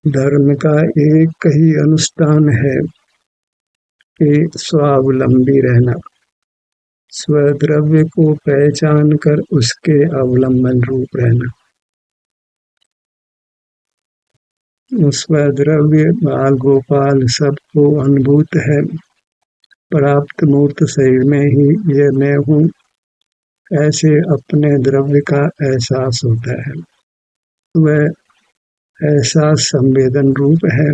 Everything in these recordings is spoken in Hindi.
धर्म का एक ही अनुष्ठान है कि स्वावलंबी रहना, स्वद्रव्य को पहचान कर उसके अवलंबन रूप रहना। स्वद्रव्य बाल गोपाल सबको अनुभूत है, प्राप्त मूर्त शरीर में ही ये मैं हूँ, ऐसे अपने द्रव्य का एहसास होता है। वह एहसास संवेदन रूप है।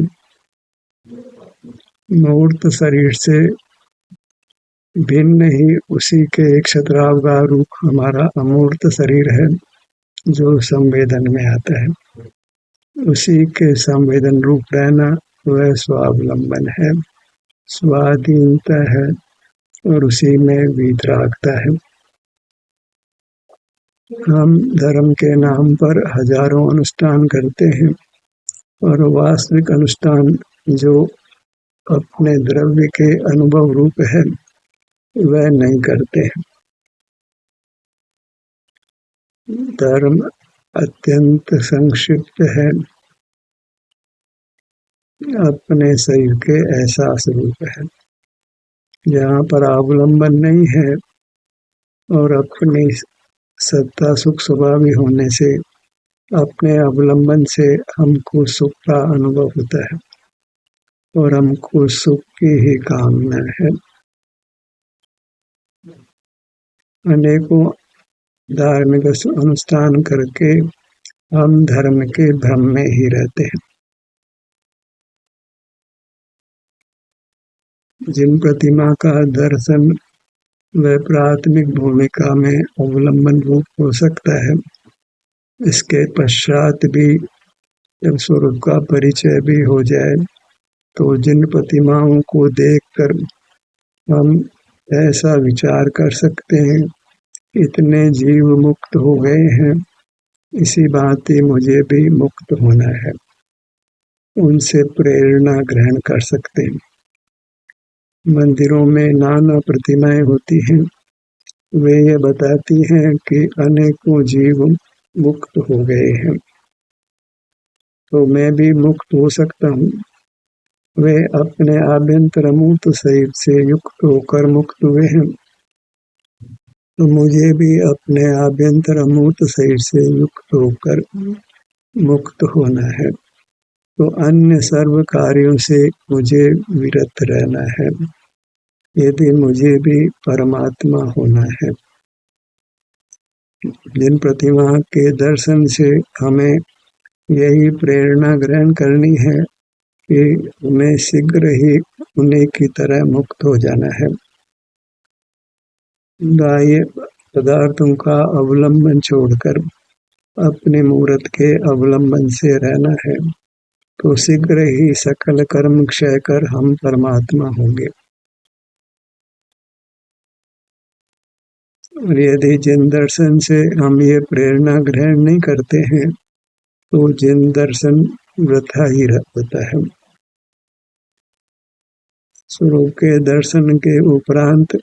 मूर्त शरीर से भिन्न ही उसी के एक क्षत्रावगाह रूप हमारा अमूर्त शरीर है जो संवेदन में आता है। उसी के संवेदन रूप रहना वह स्वावलंबन है, स्वाधीनता है और उसी में वीतरागता है। हम धर्म के नाम पर हजारों अनुष्ठान करते हैं और वास्तविक अनुष्ठान जो अपने द्रव्य के अनुभव रूप है वह नहीं करते हैं। धर्म अत्यंत संक्षिप्त है, अपने शरीर के एहसास रूप है। जहाँ पर अवलंबन नहीं है और अपनी सत्ता सुख स्वभावी होने से अपने अवलंबन से हमको सुख का अनुभव होता है और हमको सुख की ही कामना है। अनेकों धार्मिक अनुष्ठान करके हम धर्म के भ्रम में ही रहते हैं। जिन प्रतिमा का दर्शन वह प्राथमिक भूमिका में अवलंबन रूप हो सकता है, इसके पश्चात भी जब स्वरूप का परिचय भी हो जाए तो जिन प्रतिमाओं को देखकर हम ऐसा विचार कर सकते हैं, इतने जीव मुक्त हो गए हैं, इसी भांति मुझे भी मुक्त होना है, उनसे प्रेरणा ग्रहण कर सकते हैं। मंदिरों में नाना प्रतिमाएं होती हैं, वे ये बताती हैं कि अनेकों जीव मुक्त हो गए हैं, तो मैं भी मुक्त हो सकता हूँ। वे अपने आभ्यंतर अमूर्त शरीर से युक्त होकर मुक्त हुए हैं, तो मुझे भी अपने आभ्यंतर अमूर्त शरीर से युक्त होकर मुक्त होना है। तो अन्य सर्व कार्यों से मुझे विरत रहना है, यदि मुझे भी परमात्मा होना है। जिन प्रतिमा के दर्शन से हमें यही प्रेरणा ग्रहण करनी है कि हमें शीघ्र ही उन्हीं की तरह मुक्त हो जाना है। बाह्य पदार्थों का अवलंबन छोड़कर अपने मूर्त के अवलंबन से रहना है, तो शीघ्र ही सकल कर्म क्षय कर हम परमात्मा होंगे। और यदि जिन दर्शन से हम ये प्रेरणा ग्रहण नहीं करते हैं, तो जिन दर्शन वृथा ही होता है। स्वरूप के दर्शन के उपरांत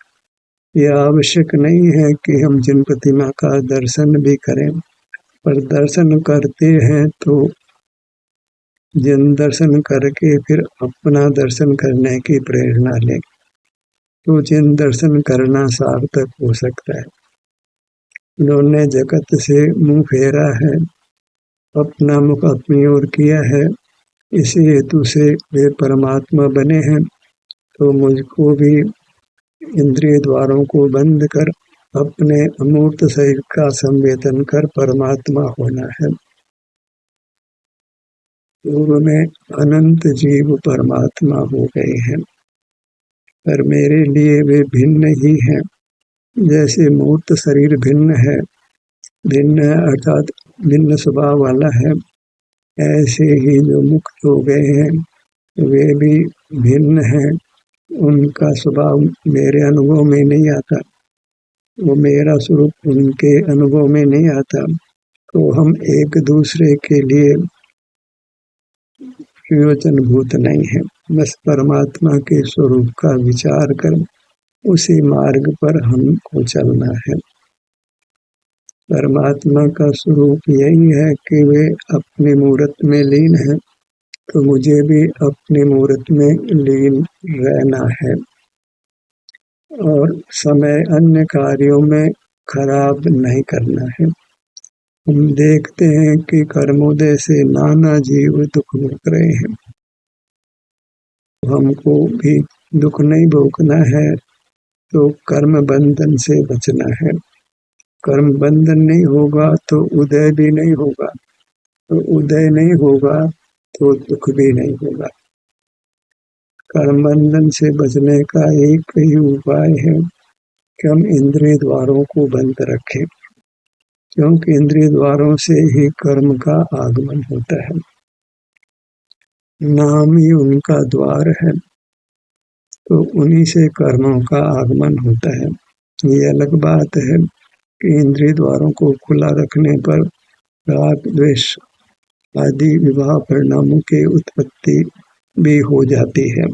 यह आवश्यक नहीं है कि हम जिन प्रतिमा का दर्शन भी करें, पर दर्शन करते हैं तो जिन दर्शन करके फिर अपना दर्शन करने की प्रेरणा लें, तो जिन दर्शन करना सार्थक हो सकता है। उन्होंने जगत से मुंह फेरा है, अपना मुख अपनी ओर किया है, इसी हेतु से वे परमात्मा बने हैं, तो मुझको भी इंद्रिय द्वारों को बंद कर अपने अमूर्त शरीर का संवेदन कर परमात्मा होना है। पूर्व में अनंत जीव परमात्मा हो गए हैं, पर मेरे लिए वे भिन्न ही हैं। जैसे मूर्त शरीर भिन्न है, भिन्न अर्थात भिन्न स्वभाव वाला है, ऐसे ही जो मुक्त हो गए हैं वे भी भिन्न हैं। उनका स्वभाव मेरे अनुभव में नहीं आता, वो मेरा स्वरूप उनके अनुभव में नहीं आता, तो हम एक दूसरे के लिए प्रयोजनभूत नहीं है। बस परमात्मा के स्वरूप का विचार कर उसी मार्ग पर हमको चलना है। परमात्मा का स्वरूप यही है कि वे अपने मूर्त में लीन हैं, तो मुझे भी अपने मुहूर्त में लीन रहना है और समय अन्य कार्यों में खराब नहीं करना है। हम देखते हैं कि कर्मोदय से नाना जीव दुख भोग रहे हैं। हमको भी दुख नहीं भोगना है, तो कर्म बंधन से बचना है। कर्म बंधन नहीं होगा तो उदय भी नहीं होगा, तो उदय नहीं होगा तो दुख भी नहीं होगा। कर्म बंधन से बचने का एक ही उपाय है कि हम इंद्रिय द्वारों को बंद रखें, क्योंकि इंद्रिय द्वारों से ही कर्म का आगमन होता है। नाम ही उनका द्वार है, तो उन्हीं से कर्मों का आगमन होता है। ये अलग बात है कि इंद्रिय द्वारों को खुला रखने पर राग द्वेष आदि विवाह परिणामों की उत्पत्ति भी हो जाती है,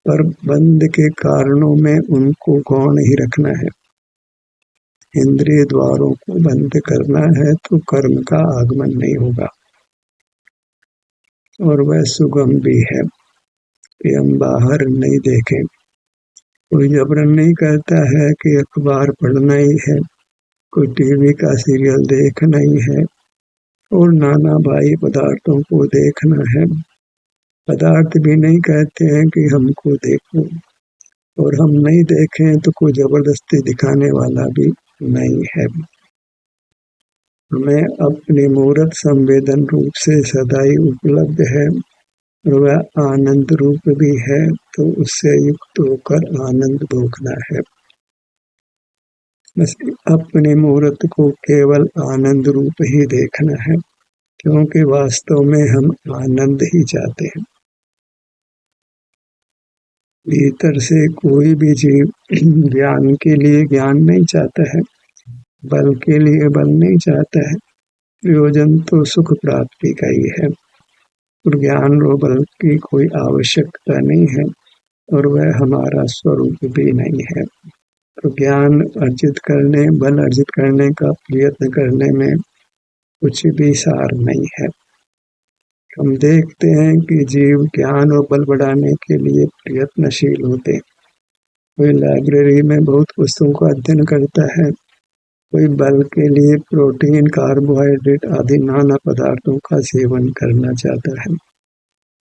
पर बंद के कारणों में उनको गौण ही रखना है। इंद्रिय द्वारों को बंद करना है तो कर्म का आगमन नहीं होगा, और वह सुगम भी है कि हम बाहर नहीं देखें। कोई जबरन नहीं कहता है कि अखबार पढ़ना ही है, कोई टीवी का सीरियल देखना ही है और नाना बाह्य पदार्थों को देखना है। पदार्थ भी नहीं कहते हैं कि हमको देखो, और हम नहीं देखें तो कोई जबरदस्ती दिखाने वाला भी नहीं है। हमें अपने मूर्त संवेदन रूप से सदा ही उपलब्ध है, और वह आनंद रूप भी है, तो उससे युक्त होकर आनंद भोगना है। बस अपने मूर्त को केवल आनंद रूप ही देखना है, क्योंकि वास्तव में हम आनंद ही चाहते हैं। भीतर से कोई भी जीव ज्ञान के लिए ज्ञान नहीं चाहता है, बल के लिए बल नहीं चाहता है। प्रयोजन तो सुख प्राप्ति का ही है, और ज्ञान और बल की कोई आवश्यकता नहीं है, और वह हमारा स्वरूप भी नहीं है। तो ज्ञान अर्जित करने, बल अर्जित करने का प्रयत्न करने में कुछ भी सार नहीं है। हम देखते हैं कि जीव ज्ञान और बल बढ़ाने के लिए प्रयत्नशील होते हैं। कोई लाइब्रेरी में बहुत पुस्तकों का अध्ययन करता है, कोई बल के लिए प्रोटीन, कार्बोहाइड्रेट आदि नाना पदार्थों का सेवन करना चाहता है।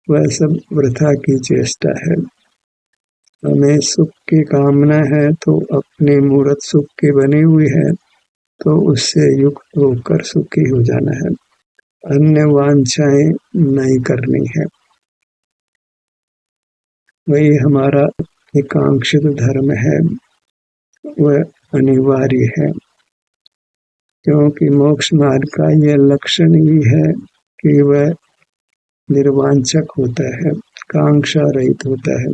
वह सब वृथा की चेष्टा है। हमें सुख की कामना है तो अपनी मूर्त सुख की बनी हुई है, तो उससे युक्त होकर सुखी हो जाना है, अन्य वांछाएं नहीं करनी है। वही हमारा एकांक्षित धर्म है, वह अनिवार्य है, क्योंकि मोक्ष मार्ग का यह लक्षण ही है कि वह निर्वांछक होता है, कांक्षा रहित होता है।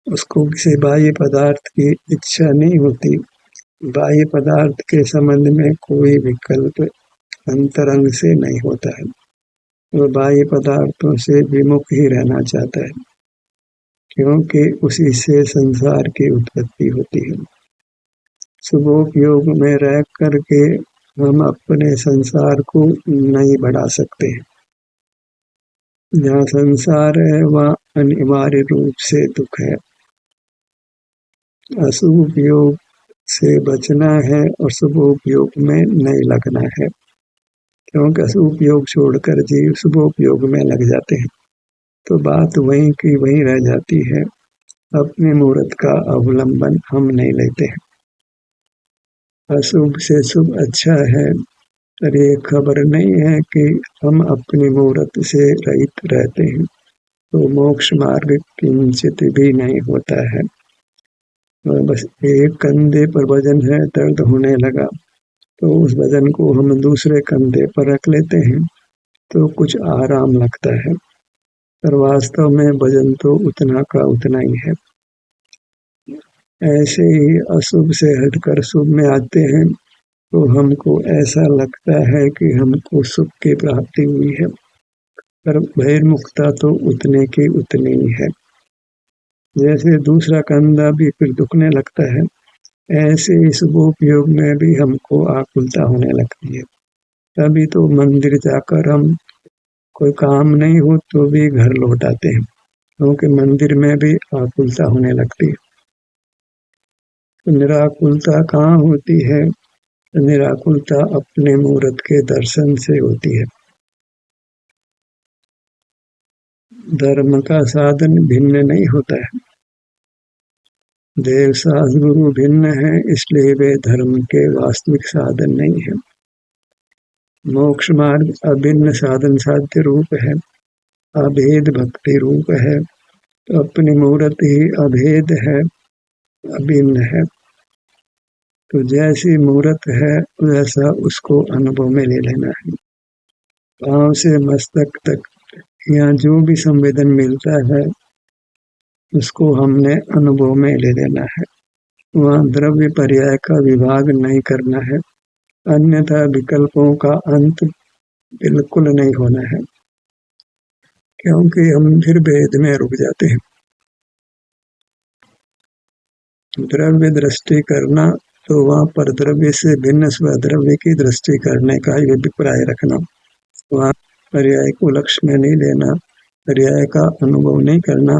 उसको किसी बाह्य पदार्थ की इच्छा नहीं होती। बाह्य पदार्थ के संबंध में कोई विकल्प अंतरंग से नहीं होता है। वह बाह्य पदार्थों से विमुख ही रहना चाहता है, क्योंकि उसी से संसार की उत्पत्ति होती है। शुभोपयोग में रह करके हम अपने संसार को नहीं बढ़ा सकते। जहाँ संसार है वहाँ अनिवार्य रूप से दुख है। अशुभ उपयोग से बचना है और शुभ उपयोग में नहीं लगना है, क्योंकि अशुभ उपयोग छोड़कर जीव शुभ उपयोग में लग जाते हैं, तो बात वहीं की वहीं रह जाती है। अपने मूर्त का अवलंबन हम नहीं लेते हैं। अशुभ से शुभ अच्छा है, पर ये खबर नहीं है कि हम अपनी मूर्त से रहित रहते हैं, तो मोक्ष मार्ग किंचित भी नहीं होता है। बस एक कंधे पर वजन है, दर्द होने लगा तो उस वजन को हम दूसरे कंधे पर रख लेते हैं, तो कुछ आराम लगता है, पर वास्तव में वजन तो उतना का उतना ही है। ऐसे ही अशुभ से हटकर शुभ में आते हैं, तो हमको ऐसा लगता है कि हमको सुख की प्राप्ति हुई है, पर बहिर्मुखता तो उतने की उतनी ही है। जैसे दूसरा कंधा भी फिर दुखने लगता है, ऐसे ही शुभोपयोग में भी हमको आकुलता होने लगती है। तभी तो मंदिर जाकर हम कोई काम नहीं हो तो भी घर लौट आते हैं, क्योंकि मंदिर में भी आकुलता होने लगती है। तो निराकुलता कहाँ होती है? तो निराकुलता अपने मूर्त के दर्शन से होती है। धर्म का साधन भिन्न नहीं होता है। देव शास्त्र गुरु भिन्न है, इसलिए वे धर्म के वास्तविक साधन नहीं है। मोक्ष मार्ग अभिन्न साधन साध्य रूप है, अभेद भक्ति रूप है। तो अपनी मूर्त ही अभेद है, अभिन्न है। तो जैसी मूर्त है वैसा उसको अनुभव में ले लेना है। पांव से मस्तक तक यहाँ जो भी संवेदन मिलता है उसको हमने अनुभव में ले लेना है। वहाँ द्रव्य पर्याय का विभाग नहीं करना है, अन्यथा विकल्पों का अंत बिल्कुल नहीं होना है, क्योंकि हम फिर भेद में रुक जाते हैं। द्रव्य दृष्टि करना तो वहाँ पर द्रव्य से भिन्न स्वद्रव्य की दृष्टि करने का अभिप्राय रखना। वहाँ पर्याय को लक्ष्य में नहीं लेना, पर्याय का अनुभव नहीं करना,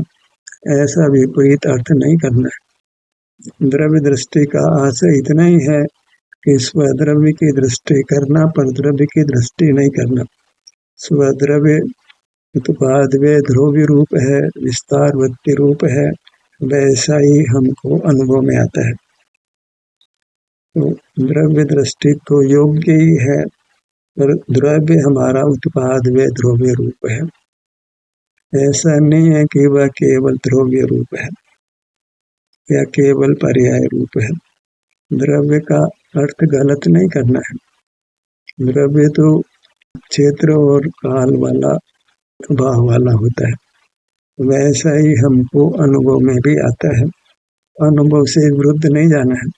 ऐसा विपरीत अर्थ नहीं करना है। द्रव्य दृष्टि का आशय इतना ही है कि स्वद्रव्य की दृष्टि करना, पर द्रव्य की दृष्टि नहीं करना। स्वद्रव्य उत्पाद वे ध्रुव्य रूप है, विस्तार वृत्ति रूप है, वैसा ही हमको अनुभव में आता है। तो द्रव्य दृष्टि तो योग्य ही है, पर द्रव्य हमारा उत्पाद वे ध्रुव्य रूप है। ऐसा नहीं है कि वह केवल ध्रुव्य रूप है या केवल पर्याय रूप है। द्रव्य का अर्थ गलत नहीं करना है। द्रव्य तो क्षेत्र और काल वाला भाव वाला होता है, वैसा ही हमको अनुभव में भी आता है। अनुभव से विरुद्ध नहीं जाना है,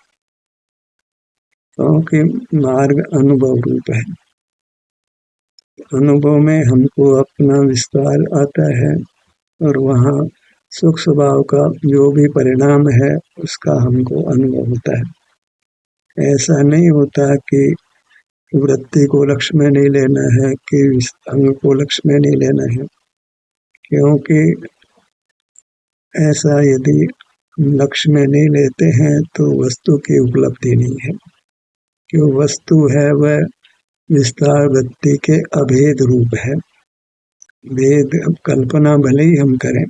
क्योंकि मार्ग अनुभव रूप है। अनुभव में हमको अपना विस्तार आता है और वहाँ सुख स्वभाव का जो भी परिणाम है उसका हमको अनुभव होता है। ऐसा नहीं होता कि वृत्ति को लक्ष्य में नहीं लेना है, कि अंग को लक्ष्य में नहीं लेना है, क्योंकि ऐसा यदि लक्ष्य में नहीं लेते हैं तो वस्तु की उपलब्धि नहीं है। जो वस्तु है वह विस्तार वृत्ति के अभेद रूप है। भेद कल्पना भले ही हम करें,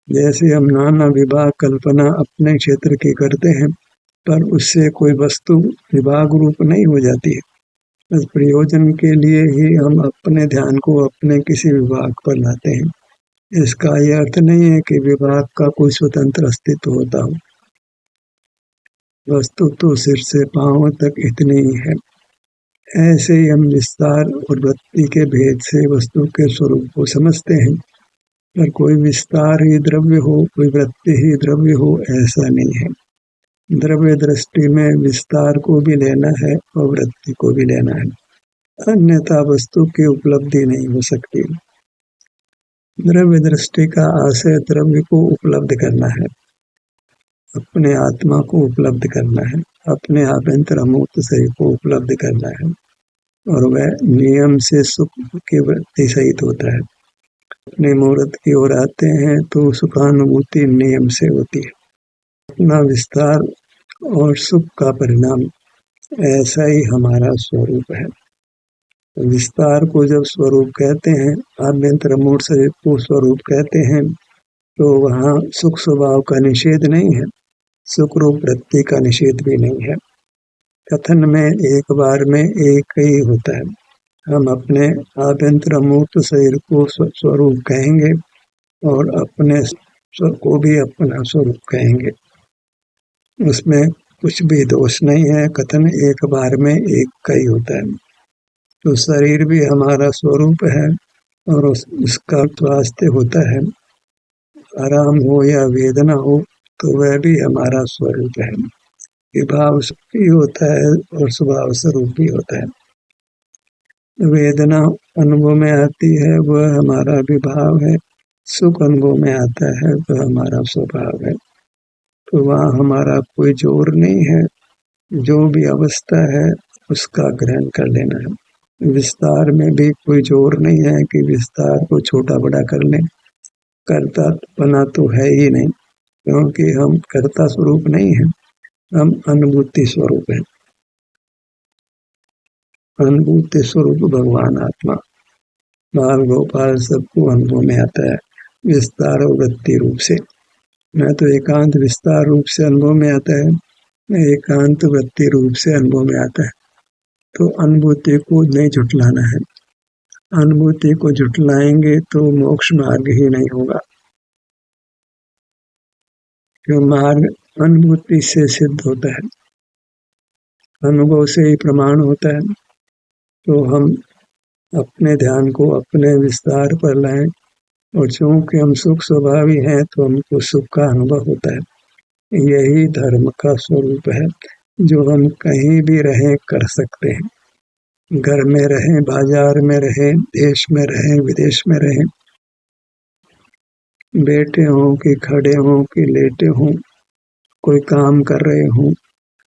जैसे हम नाना विभाग कल्पना अपने क्षेत्र की करते हैं, पर उससे कोई वस्तु विभाग रूप नहीं हो जाती है। बस प्रयोजन के लिए ही हम अपने ध्यान को अपने किसी विभाग पर लाते हैं। इसका यह अर्थ नहीं है कि विभाग का कोई स्वतंत्र अस्तित्व होता हो। वस्तु तो सिर से पांव तक इतनी ही है। ऐसे ही हम विस्तार और वृत्ति के भेद से वस्तु के स्वरूप को समझते हैं, पर कोई विस्तार ही द्रव्य हो, कोई वृत्ति ही द्रव्य हो, ऐसा नहीं है। द्रव्य दृष्टि में विस्तार को भी लेना है और वृत्ति को भी लेना है, अन्यथा वस्तु की उपलब्धि नहीं हो सकती। द्रव्य दृष्टि का आशय द्रव्य को उपलब्ध करना है, अपने आत्मा को उपलब्ध करना है, अपने आभ्यंतर अमूर्त शरीर को उपलब्ध करना है, और वह नियम से सुख की वृत्ति सहित होता है। अपने मूर्त की ओर आते हैं तो सुखानुभूति नियम से होती है। अपना विस्तार और सुख का परिणाम ऐसा ही हमारा स्वरूप है। विस्तार को जब स्वरूप कहते हैं, आभ्यंतर अमूर्त शरीर को स्वरूप कहते हैं, तो वहाँ सुख स्वभाव का निषेध नहीं है, सुख रूप वृत्ति का निषेध भी नहीं है। कथन में एक बार में एक ही होता है। हम अपने आभ्यंतर अमूर्त शरीर को स्वरूप कहेंगे और अपने को भी अपना स्वरूप कहेंगे, उसमें कुछ भी दोष नहीं है। कथन एक बार में एक का ही होता है। तो शरीर भी हमारा स्वरूप है और उसका स्वास्थ्य होता है। आराम हो या वेदना हो तो वह भी हमारा स्वरूप है। विभाव भी होता है और स्वभाव स्वरूप भी होता है। वेदना अनुभव में आती है वह हमारा विभाव है, सुख अनुभव में आता है वह हमारा स्वभाव है। तो वहाँ हमारा कोई जोर नहीं है, जो भी अवस्था है उसका ग्रहण कर लेना है। विस्तार में भी कोई जोर नहीं है कि विस्तार को छोटा बड़ा कर लें। कर्तापना तो है ही नहीं, क्योंकि हम कर्ता स्वरूप नहीं हैं, हम अनुभूति स्वरूप हैं। अनुभूति स्वरूप भगवान आत्मा बाल गोपाल सबको अनुभव में आता है विस्तार और वृत्ति रूप से। न तो एकांत विस्तार रूप से अनुभव में आता है, न एकांत वृत्ति रूप से अनुभव में आता है। तो अनुभूति को नहीं झुठलाना है। अनुभूति को झुठलाएंगे तो मोक्ष मार्ग ही नहीं होगा, क्यों मार्ग अनुभूति से सिद्ध होता है, अनुभव से ही प्रमाण होता है। तो हम अपने ध्यान को अपने विस्तार पर लाएं, और चूंकि हम सुख स्वभावी हैं तो हमको सुख का अनुभव होता है। यही धर्म का स्वरूप है, जो हम कहीं भी रहें कर सकते हैं। घर में रहें, बाजार में रहें, देश में रहें, विदेश में रहें, बैठे हों कि खड़े हों कि लेटे हों, कोई काम कर रहे हों,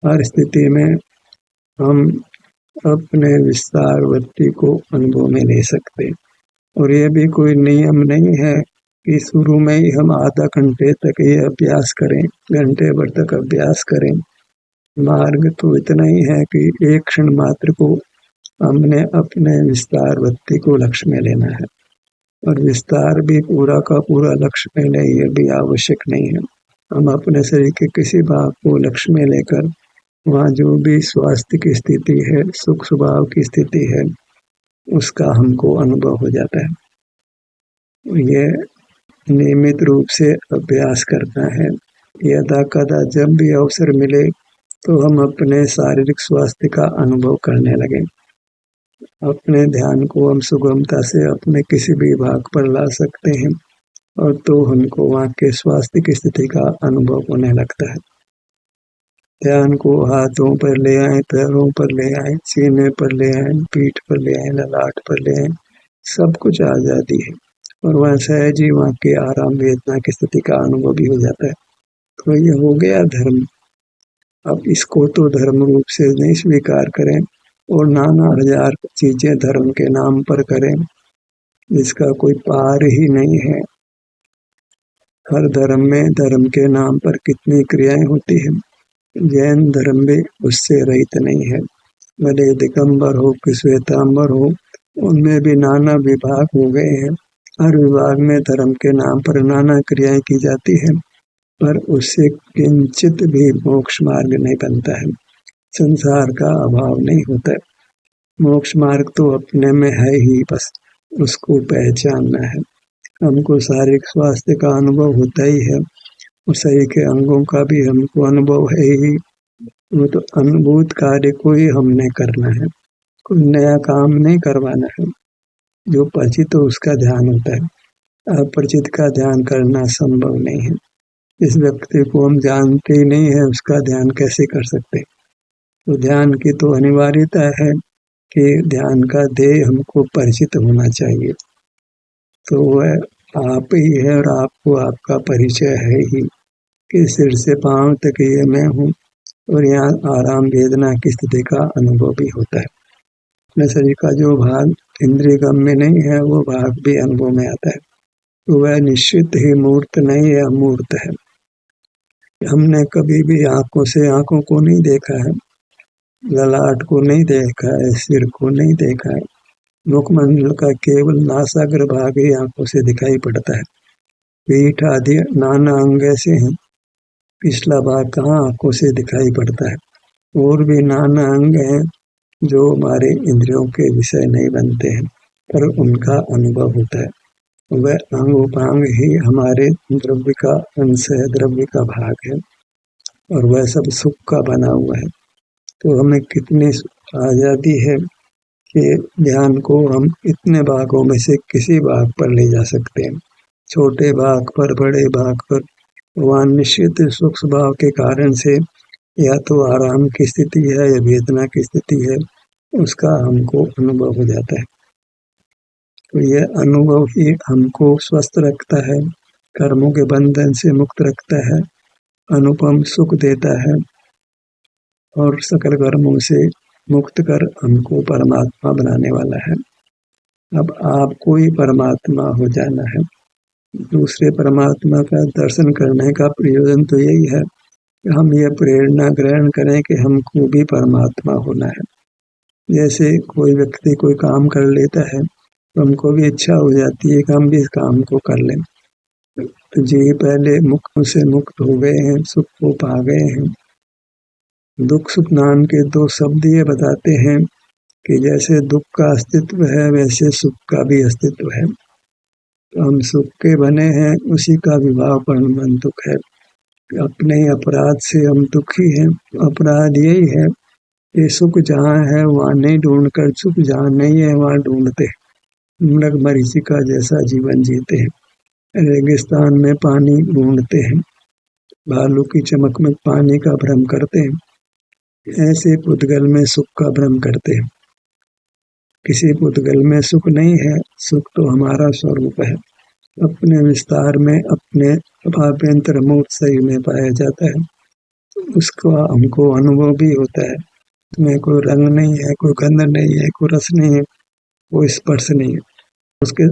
हर स्थिति में हम अपने विस्तार वृत्ति को अनुभव में ले सकते हैं। और ये भी कोई नियम नहीं है कि शुरू में ही हम आधा घंटे तक ये अभ्यास करें, घंटे भर तक अभ्यास करें। मार्ग तो इतना ही है कि एक क्षण मात्र को हमने अपने विस्तार वृत्ति को लक्ष्य में लेना है, और विस्तार भी पूरा का पूरा लक्ष्य में ले, ये भी आवश्यक नहीं है। हम अपने शरीर के किसी भाग को लक्ष्य में लेकर वहाँ जो भी स्वास्थ्य की स्थिति है, सुख स्वभाव की स्थिति है, उसका हमको अनुभव हो जाता है। ये नियमित रूप से अभ्यास करना है। यदा कदा जब भी अवसर मिले तो हम अपने शारीरिक स्वास्थ्य का अनुभव करने लगे। अपने ध्यान को हम सुगमता से अपने किसी भी भाग पर ला सकते हैं, और तो हमको वहाँ के स्वास्थ्य की स्थिति का अनुभव होने लगता है। ध्यान को हाथों पर ले आए, पैरों पर ले आए, सीने पर ले आए, पीठ पर ले आए, ललाट पर ले आए, सब कुछ आजादी है, और वह सहज ही वहाँ के आराम वेदना की स्थिति का अनुभव भी हो जाता है। तो ये हो गया धर्म। अब इसको तो धर्म रूप से नहीं स्वीकार करें, और नाना हजार चीजें धर्म के नाम पर करें, जिसका कोई पार ही नहीं है। हर धर्म में धर्म के नाम पर कितनी क्रियाएं होती हैं। जैन धर्म भी उससे रहित नहीं है। भले दिगंबर हो कि श्वेतांबर हो, उनमें भी नाना विभाग हो गए हैं। हर विभाग में धर्म के नाम पर नाना क्रियाएं की जाती है, पर उससे किंचित भी मोक्ष मार्ग नहीं बनता है, संसार का अभाव नहीं होता है। मोक्ष मार्ग तो अपने में है ही, बस उसको पहचानना है। हमको शारीरिक स्वास्थ्य का अनुभव होता ही है, और शरीर के अंगों का भी हमको अनुभव है ही। वो तो अनुभूत कार्य को ही हमने करना है, कोई नया काम नहीं करवाना है। जो परिचित हो उसका ध्यान होता है, अपरिचित का ध्यान करना संभव नहीं है। इस व्यक्ति को हम जानते ही नहीं है, उसका ध्यान कैसे कर सकते। तो ध्यान की तो अनिवार्यता है कि ध्यान का ध्येय हमको परिचित होना चाहिए। तो वह आप ही है, और आपको आपका परिचय है ही कि सिर से पांव तक ये मैं हूँ, और यहाँ आराम वेदना की स्थिति का अनुभव भी होता है। अपने शरीर का जो भाग इंद्रिय गम्य नहीं है, वो भाग भी अनुभव में आता है। तो वह निश्चित ही मूर्त नहीं है, अमूर्त है। हमने कभी भी आंखों से आंखों को नहीं देखा है, ललाट को नहीं देखा है, सिर को नहीं देखा है। मुखमंडल का केवल नासाग्र भाग ही आंखों से दिखाई पड़ता है। पीठ आदि नाना अंग ऐसे हैं, पिछला भाग कहाँ आंखों से दिखाई पड़ता है। और भी नाना अंग हैं जो हमारे इंद्रियों के विषय नहीं बनते हैं, पर उनका अनुभव होता है। वह अंग उपांग ही हमारे द्रव्य का अंश है, द्रव्य का भाग है, और वह सब सुख का बना हुआ है। तो हमें कितनी आज़ादी है कि ध्यान को हम इतने भागों में से किसी भाग पर ले जा सकते हैं, छोटे भाग पर, बड़े भाग पर। वहाँ निश्चित सुख स्वभाव के कारण से या तो आराम की स्थिति है या वेदना की स्थिति है, उसका हमको अनुभव हो जाता है। तो यह अनुभव ही हमको स्वस्थ रखता है, कर्मों के बंधन से मुक्त रखता है, अनुपम सुख देता है, और सकल कर्मों से मुक्त कर हमको परमात्मा बनाने वाला है। अब आपको ही परमात्मा हो जाना है। दूसरे परमात्मा का दर्शन करने का प्रयोजन तो यही है कि हम ये प्रेरणा ग्रहण करें कि हमको भी परमात्मा होना है। जैसे कोई व्यक्ति कोई काम कर लेता है तो हमको भी इच्छा हो जाती है कि हम भी इस काम को कर लें। तो जी पहले मुक्त से मुक्त हो गए हैं, सुख को पा गए हैं। दुख सुख नाम के दो शब्द ये बताते हैं कि जैसे दुख का अस्तित्व है वैसे सुख का भी अस्तित्व है। तो हम सुख के बने हैं, उसी का विभाव परिणाम दुख है। अपने ही अपराध से हम दुखी हैं। अपराध यही है कि सुख जहाँ है वहाँ नहीं ढूंढ कर सुख जहाँ नहीं है वहाँ ढूंढते हैं। मृग मरीचिका जैसा जीवन जीते हैं। रेगिस्तान में पानी ढूंढते हैं, भालू की चमक में पानी का भ्रम करते हैं। ऐसे पुद्गल में सुख का भ्रम करते हैं। किसी पुद्गल में सुख नहीं है, सुख तो हमारा स्वरूप है। अपने विस्तार में अपने अभ्यंतर मूर्त शरीर में पाया जाता है। उसका हमको अनुभव भी होता है। उसमें कोई रंग नहीं है, कोई गंध नहीं है, कोई रस नहीं है, कोई स्पर्श नहीं है। उसके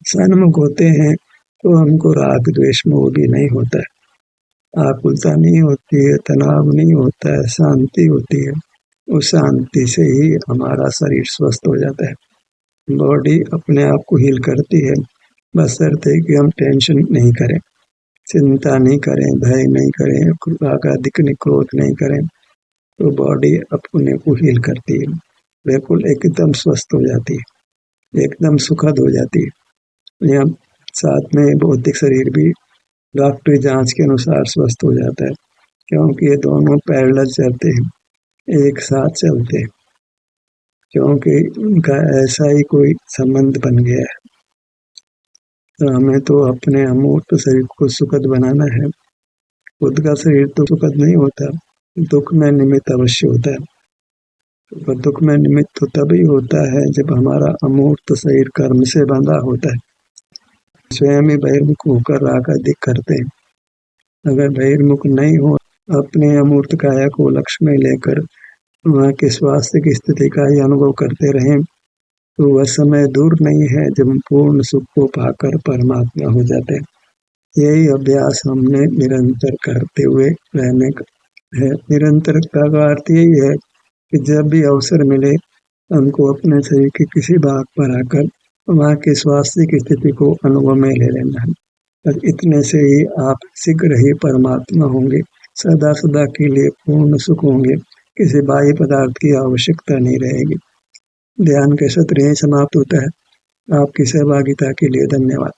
सन्मुख होते हैं तो हमको राग द्वेष मोह भी नहीं होता है, आकुलता नहीं होती है, तनाव नहीं होता है, शांति होती है। उस शांति से ही हमारा शरीर स्वस्थ हो जाता है। बॉडी अपने आप को हील करती है, बशर्ते कि हम टेंशन नहीं करें, चिंता नहीं करें, भय नहीं करें, आगाधिक क्रोध नहीं करें, तो बॉडी अपने को हील करती है। बिल्कुल एकदम स्वस्थ हो जाती है, एकदम सुखद हो जाती है। यहाँ साथ में भौतिक शरीर भी डॉक्टरी जांच के अनुसार स्वस्थ हो जाता है, क्योंकि ये दोनों पैरेलल चलते हैं, एक साथ चलते हैं, क्योंकि उनका ऐसा ही कोई संबंध बन गया है। तो हमें तो अपने अमूर्त शरीर को सुखद बनाना है। खुद का शरीर तो सुखद नहीं होता, दुख में निमित्त अवश्य होता है। तो दुख में निमित्त तो तभी होता है जब हमारा अमूर्त शरीर कर्म से बंधा होता है। स्वयं ही बहिर्मुख होकर राग अधिक करते हैं। अगर बहिर्मुख नहीं हो, अपने अमूर्त काया को लक्ष्य में लेकर वहाँ के स्वास्थ्य की स्थिति का ही अनुभव करते रहें, तो वह समय दूर नहीं है जब पूर्ण सुख को पाकर परमात्मा हो जाते हैं। यही अभ्यास हमने निरंतर करते हुए रहने का है। निरंतरता का अर्थ यही है कि जब भी अवसर मिले हमको अपने शरीर के किसी भाग पर आकर वहाँ के स्वास्थ्य की स्थिति को अनुभव में ले लेना है। और इतने से ही आप शीघ्र ही परमात्मा होंगे, सदा सदा के लिए पूर्ण सुख होंगे, किसी बाह्य पदार्थ की आवश्यकता नहीं रहेगी। ध्यान के सत्र यही समाप्त होता है। आपकी सहभागिता के लिए धन्यवाद।